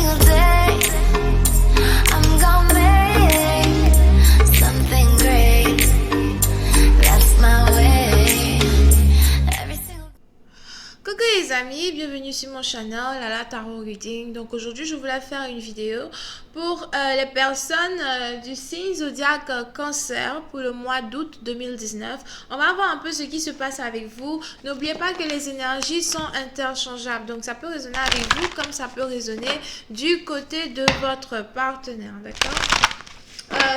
single day I'm gonna make something great. That's my way. Every single Coucou les amis, bienvenue sur mon channel Lala Tarot Reading. Donc aujourd'hui je voulais faire une vidéo pour les personnes du signe zodiaque Cancer pour le mois d'août 2019. On va voir un peu ce qui se passe avec vous. N'oubliez pas que les énergies sont interchangeables, donc ça peut résonner avec vous comme ça peut résonner du côté de votre partenaire, d'accord?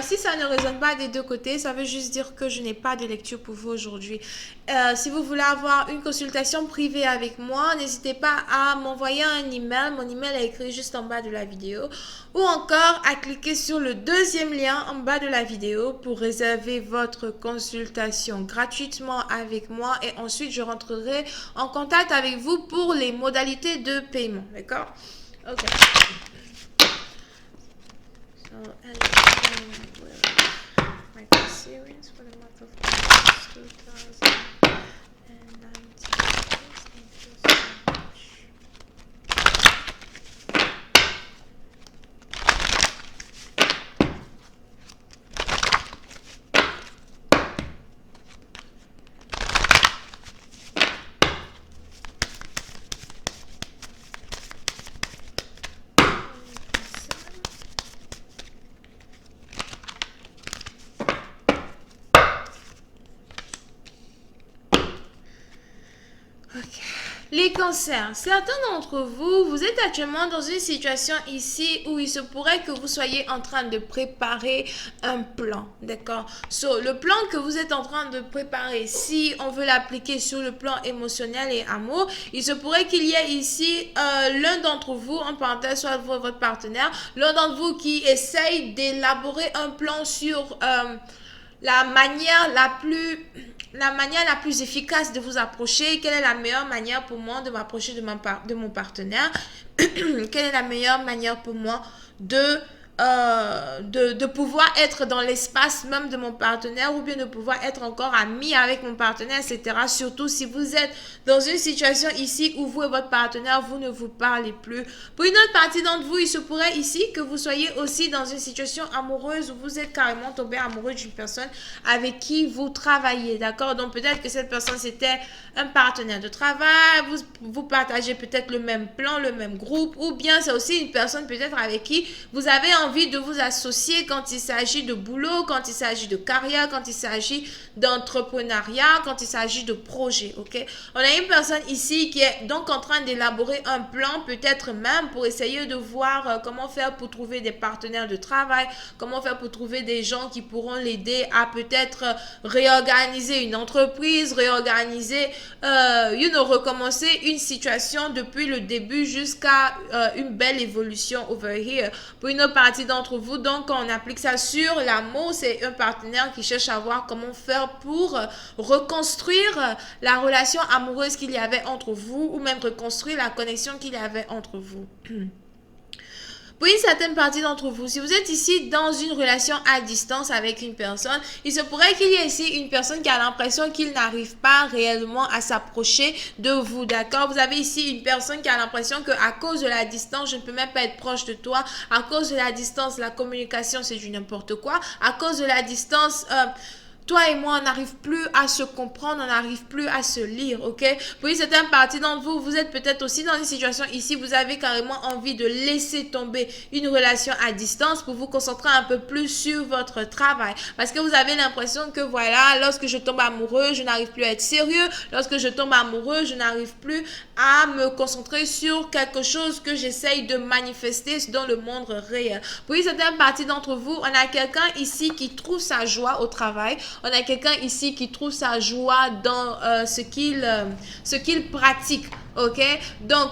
Si ça ne résonne pas des deux côtés, ça veut juste dire que je n'ai pas de lecture pour vous aujourd'hui. Si vous voulez avoir une consultation privée avec moi, n'hésitez pas à m'envoyer un email. Mon email est écrit juste en bas de la vidéo. Ou encore à cliquer sur le deuxième lien en bas de la vidéo pour réserver votre consultation gratuitement avec moi. Et ensuite, je rentrerai en contact avec vous pour les modalités de paiement. D'accord? Ok. So, my series for the month of August 2019. Ok. Les cancers, certains d'entre vous, vous êtes actuellement dans une situation ici où il se pourrait que vous soyez en train de préparer un plan, d'accord? Le plan que vous êtes en train de préparer, si on veut l'appliquer sur le plan émotionnel et amour, il se pourrait qu'il y ait ici l'un d'entre vous, en parenthèse, soit votre partenaire, l'un d'entre vous qui essaye d'élaborer un plan sur la manière la plus efficace de vous approcher. Quelle est la meilleure manière pour moi de m'approcher de mon partenaire? Quelle est la meilleure manière pour moi de pouvoir être dans l'espace même de mon partenaire, ou bien de pouvoir être encore ami avec mon partenaire, etc. Surtout si vous êtes dans une situation ici où vous et votre partenaire, vous ne vous parlez plus. Pour une autre partie d'entre vous, il se pourrait ici que vous soyez aussi dans une situation amoureuse où vous êtes carrément tombé amoureux d'une personne avec qui vous travaillez, d'accord? Donc peut-être que cette personne c'était un partenaire de travail, vous partagez peut-être le même plan, le même groupe, ou bien c'est aussi une personne peut-être avec qui vous avez envie de vous associer quand il s'agit de boulot, quand il s'agit de carrière, quand il s'agit d'entrepreneuriat, quand il s'agit de projet, ok? On a une personne ici qui est donc en train d'élaborer un plan, peut-être même pour essayer de voir comment faire pour trouver des partenaires de travail, comment faire pour trouver des gens qui pourront l'aider à peut-être réorganiser une entreprise, réorganiser, recommencer une situation depuis le début jusqu'à une belle évolution over here. Pour une autre partie d'entre vous, donc quand on applique ça sur l'amour, c'est un partenaire qui cherche à voir comment faire pour reconstruire la relation amoureuse qu'il y avait entre vous, ou même reconstruire la connexion qu'il y avait entre vous. Pour une certaine partie d'entre vous, si vous êtes ici dans une relation à distance avec une personne, il se pourrait qu'il y ait ici une personne qui a l'impression qu'il n'arrive pas réellement à s'approcher de vous, d'accord? Vous avez ici une personne qui a l'impression qu'à cause de la distance, je ne peux même pas être proche de toi. À cause de la distance, la communication, c'est du n'importe quoi. À cause de la distance, toi et moi, on n'arrive plus à se comprendre, on n'arrive plus à se lire, ok? Pour une certaine partie d'entre vous, vous êtes peut-être aussi dans une situation ici, vous avez carrément envie de laisser tomber une relation à distance pour vous concentrer un peu plus sur votre travail. Parce que vous avez l'impression que voilà, lorsque je tombe amoureux, je n'arrive plus à être sérieux. Lorsque je tombe amoureux, je n'arrive plus à me concentrer sur quelque chose que j'essaye de manifester dans le monde réel. Pour une certaine partie d'entre vous, on a quelqu'un ici qui trouve sa joie au travail. On a quelqu'un ici qui trouve sa joie dans ce qu'il pratique. Ok, donc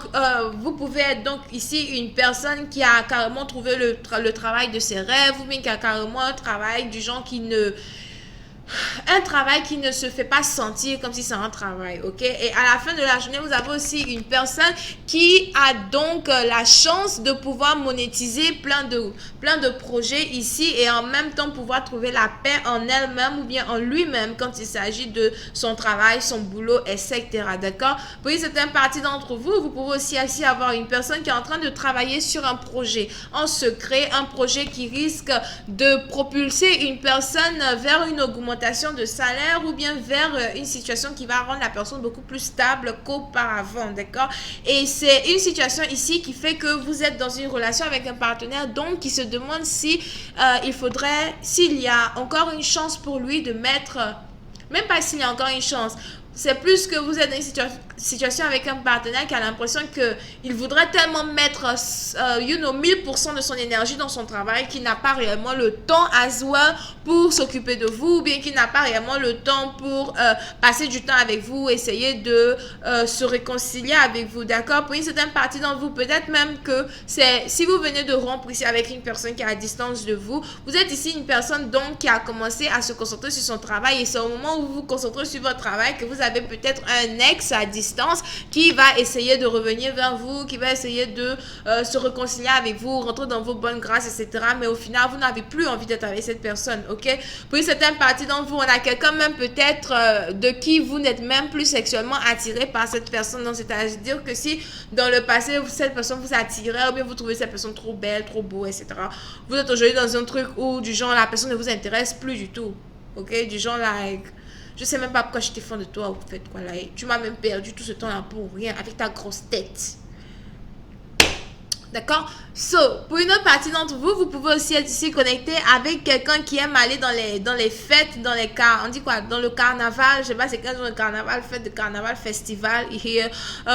vous pouvez être donc ici une personne qui a carrément trouvé le travail de ses rêves, ou bien qui a carrément un travail du genre qui ne un travail qui ne se fait pas sentir comme si c'est un travail, ok? Et à la fin de la journée, vous avez aussi une personne qui a donc la chance de pouvoir monétiser plein de projets ici et en même temps pouvoir trouver la paix en elle-même ou bien en lui-même quand il s'agit de son travail, son boulot, etc. D'accord? Pour une certaine partie d'entre vous, vous pouvez aussi avoir une personne qui est en train de travailler sur un projet en secret, un projet qui risque de propulser une personne vers une augmentation de salaire ou bien vers une situation qui va rendre la personne beaucoup plus stable qu'auparavant, d'accord? Et c'est une situation ici qui fait que vous êtes dans une relation avec un partenaire donc qui se demande si s'il y a encore une chance pour lui de mettre, même pas s'il y a encore une chance, c'est plus que vous êtes dans une situation avec un partenaire qui a l'impression qu'il voudrait tellement mettre 1000% de son énergie dans son travail qu'il n'a pas réellement le temps as well pour s'occuper de vous ou bien qu'il n'a pas réellement le temps pour passer du temps avec vous, essayer de se réconcilier avec vous, d'accord? Pour une certaine partie d'entre vous, peut-être même que si vous venez de rompre ici avec une personne qui est à distance de vous, vous êtes ici une personne donc qui a commencé à se concentrer sur son travail et c'est au moment où vous vous concentrez sur votre travail que vous avez peut-être un ex à distance qui va essayer de revenir vers vous, qui va essayer de se réconcilier avec vous, rentrer dans vos bonnes grâces, etc. Mais au final, vous n'avez plus envie d'être avec cette personne, ok? Pour une certaine partie d'entre vous, on a quelqu'un même peut-être de qui vous n'êtes même plus sexuellement attiré par cette personne. Donc, c'est-à-dire que si dans le passé, cette personne vous attirait ou bien vous trouvez cette personne trop belle, trop beau, etc. Vous êtes aujourd'hui dans un truc où du genre la personne ne vous intéresse plus du tout, ok? Du genre like... Je sais même pas pourquoi je t'ai fan de toi ou fait quoi là. Tu m'as même perdu tout ce temps-là pour rien avec ta grosse tête. D'accord? So, pour une autre partie d'entre vous, vous pouvez aussi être ici connecté avec quelqu'un qui aime aller dans les fêtes, dans les cas, on dit quoi? Dans le carnaval, je sais pas, c'est quand le carnaval, fête de carnaval, festival.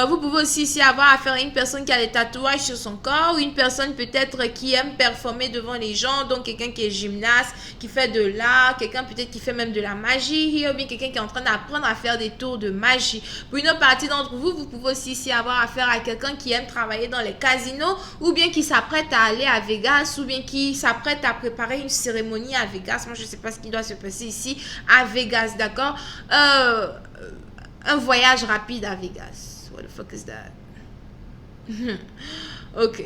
Vous pouvez aussi ici avoir affaire à une personne qui a des tatouages sur son corps ou une personne peut-être qui aime performer devant les gens, donc quelqu'un qui est gymnaste, qui fait de l'art, quelqu'un peut-être qui fait même de la magie, ou bien quelqu'un qui est en train d'apprendre à faire des tours de magie. Pour une autre partie d'entre vous, vous pouvez aussi ici avoir affaire à quelqu'un qui aime travailler dans les casinos ou bien qui s'apprête à aller à Vegas ou bien qui s'apprête à préparer une cérémonie à Vegas. Moi, je ne sais pas ce qui doit se passer ici à Vegas, d'accord? Un voyage rapide à Vegas. What the fuck is that? Ok.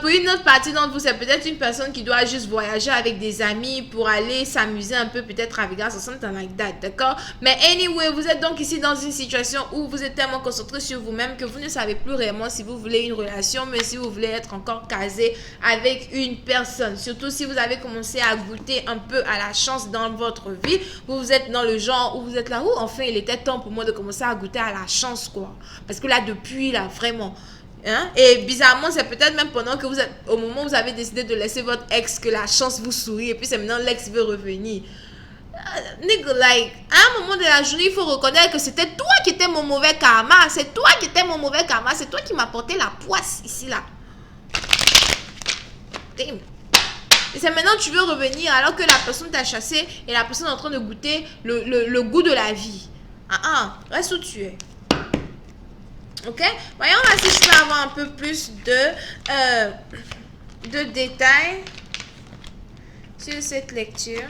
Pour une autre partie d'entre vous, c'est peut-être une personne qui doit juste voyager avec des amis pour aller s'amuser un peu peut-être à Vegas ou something like that, d'accord? Mais anyway, vous êtes donc ici dans une situation où vous êtes tellement concentré sur vous-même que vous ne savez plus réellement si vous voulez une relation, mais si vous voulez être encore casé avec une personne. Surtout si vous avez commencé à goûter un peu à la chance dans votre vie, vous êtes dans le genre où vous êtes là, enfin il était temps pour moi de commencer à goûter à la chance, quoi. Parce que là, depuis, là, vraiment... Hein? Et bizarrement, c'est peut-être même pendant que vous êtes, au moment où vous avez décidé de laisser votre ex, que la chance vous sourit et puis c'est maintenant l'ex veut revenir. Nigga, like, à un moment de la journée, il faut reconnaître que c'était toi qui étais mon mauvais karma. C'est toi qui étais mon mauvais karma. C'est toi qui m'as porté la poisse ici, là. Damn. Et c'est maintenant que tu veux revenir alors que la personne t'a chassé et la personne est en train de goûter le goût de la vie. Reste où tu es. Ok, voyons là si je peux avoir un peu plus de détails sur cette lecture.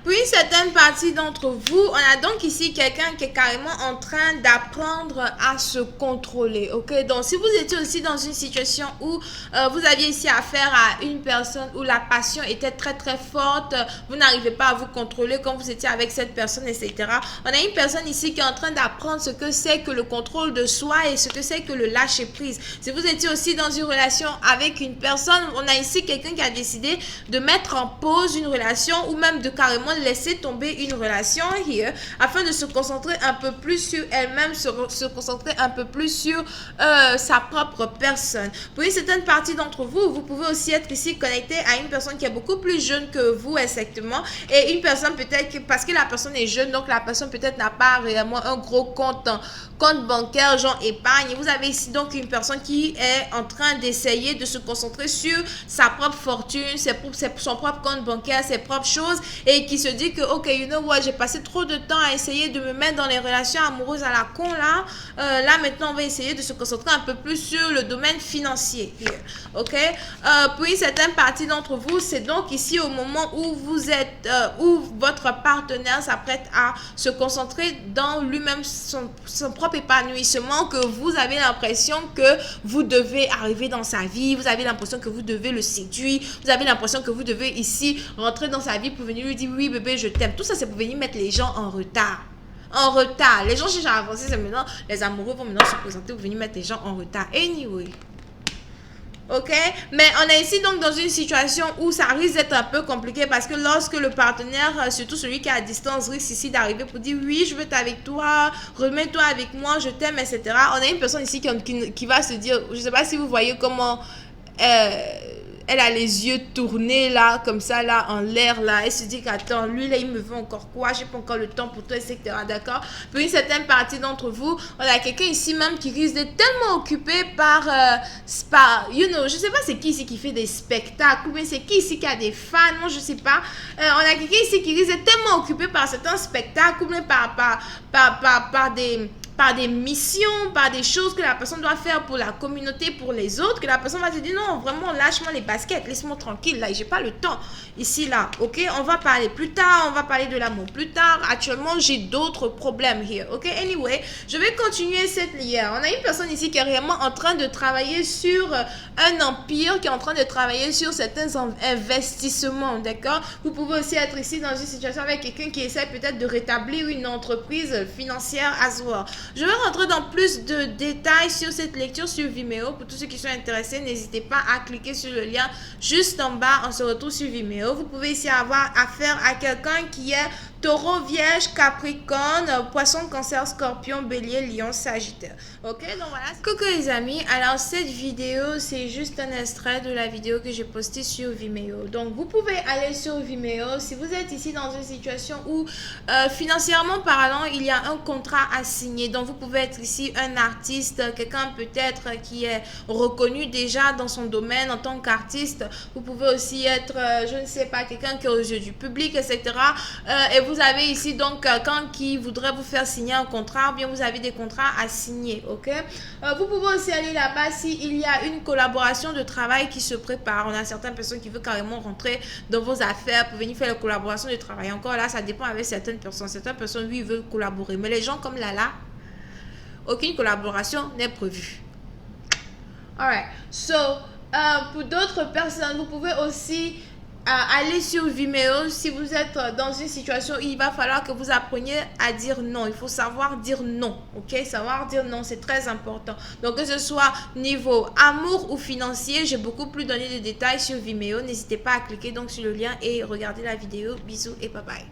Pour une certaine partie d'entre vous, on a donc ici quelqu'un qui est carrément en train d'apprendre à se contrôler, ok? Donc, si vous étiez aussi dans une situation où vous aviez ici affaire à une personne où la passion était très très forte, vous n'arrivez pas à vous contrôler quand vous étiez avec cette personne, etc. On a une personne ici qui est en train d'apprendre ce que c'est que le contrôle de soi et ce que c'est que le lâcher prise. Si vous étiez aussi dans une relation avec une personne, on a ici quelqu'un qui a décidé de mettre en pause une relation ou même de carrément laisser tomber une relation here afin de se concentrer un peu plus sur elle-même, se concentrer un peu plus sur sa propre personne. Pour une certaine partie d'entre vous, vous pouvez aussi être ici connecté à une personne qui est beaucoup plus jeune que vous exactement, et une personne peut-être que parce que la personne est jeune, donc la personne peut-être n'a pas réellement un gros compte bancaire, genre épargne. Vous avez ici donc une personne qui est en train d'essayer de se concentrer sur sa propre fortune, son propre compte bancaire, ses propres choses, et qui se dit que ok, you know what, j'ai passé trop de temps à essayer de me mettre dans les relations amoureuses à la con là. Là maintenant on va essayer de se concentrer un peu plus sur le domaine financier. Ok, pour une certaine partie d'entre vous, c'est donc ici au moment où vous êtes, où votre partenaire s'apprête à se concentrer dans lui-même, son propre épanouissement, que vous avez l'impression que vous devez arriver dans sa vie, vous avez l'impression que vous devez le séduire, vous avez l'impression que vous devez ici rentrer dans sa vie pour venir lui dire oui bébé je t'aime. Tout ça c'est pour venir mettre les gens en retard. En retard. Les gens cherchent à avancer, c'est maintenant, les amoureux vont maintenant se présenter pour venir mettre les gens en retard. Anyway. Ok, mais on est ici donc dans une situation où ça risque d'être un peu compliqué parce que lorsque le partenaire, surtout celui qui est à distance, risque ici d'arriver pour dire oui je veux être avec toi, remets-toi avec moi, je t'aime, etc. On a une personne ici qui va se dire, je sais pas si vous voyez comment elle a les yeux tournés là, comme ça là, en l'air là. Elle se dit qu'attends, lui là, il me veut encore quoi? J'ai pas encore le temps pour toi, etc. D'accord? Pour une certaine partie d'entre vous, on a quelqu'un ici même qui risque d'être tellement occupé par, you know, je sais pas c'est qui ici qui fait des spectacles, ou bien c'est qui ici qui a des fans, moi je sais pas. On a quelqu'un ici qui risque d'être tellement occupé par certains spectacles, ou bien par des missions, par des choses que la personne doit faire pour la communauté, pour les autres, que la personne va se dire non, vraiment, lâche-moi les baskets, laisse-moi tranquille, là, j'ai pas le temps, ici, là, ok, on va parler plus tard, on va parler de l'amour plus tard, actuellement, j'ai d'autres problèmes here, ok, anyway, je vais continuer cette lière. On a une personne ici qui est réellement en train de travailler sur un empire, qui est en train de travailler sur certains investissements, d'accord. Vous pouvez aussi être ici dans une situation avec quelqu'un qui essaie peut-être de rétablir une entreprise financière à soi. Je vais rentrer dans plus de détails sur cette lecture sur Vimeo. Pour tous ceux qui sont intéressés, n'hésitez pas à cliquer sur le lien juste en bas. On se retrouve sur Vimeo. Vous pouvez ici avoir affaire à quelqu'un qui est Taureau, Vierge, Capricorne, Poisson, Cancer, Scorpion, Bélier, Lion, Sagittaire. Ok, donc voilà. Coucou les amis, alors cette vidéo, c'est juste un extrait de la vidéo que j'ai postée sur Vimeo. Donc vous pouvez aller sur Vimeo si vous êtes ici dans une situation où financièrement parlant, il y a un contrat à signer. Donc vous pouvez être ici un artiste, quelqu'un peut-être qui est reconnu déjà dans son domaine en tant qu'artiste. Vous pouvez aussi être, je ne sais pas, quelqu'un qui est aux yeux du public, etc. Et vous avez ici donc quelqu'un qui voudrait vous faire signer un contrat, ou bien vous avez des contrats à signer, ok. Vous pouvez aussi aller là-bas s'il y a une collaboration de travail qui se prépare. On a certaines personnes qui veulent carrément rentrer dans vos affaires pour venir faire la collaboration de travail. Encore là, ça dépend avec certaines personnes. Certaines personnes, oui, veulent collaborer. Mais les gens comme Lala, aucune collaboration n'est prévue. Alright, so, pour d'autres personnes, vous pouvez aussi aller sur Vimeo si vous êtes dans une situation où il va falloir que vous appreniez à dire non. Il faut savoir dire non, ok? Savoir dire non, c'est très important. Donc que ce soit niveau amour ou financier, j'ai beaucoup plus donné de détails sur Vimeo. N'hésitez pas à cliquer donc sur le lien et regarder la vidéo. Bisous et bye bye.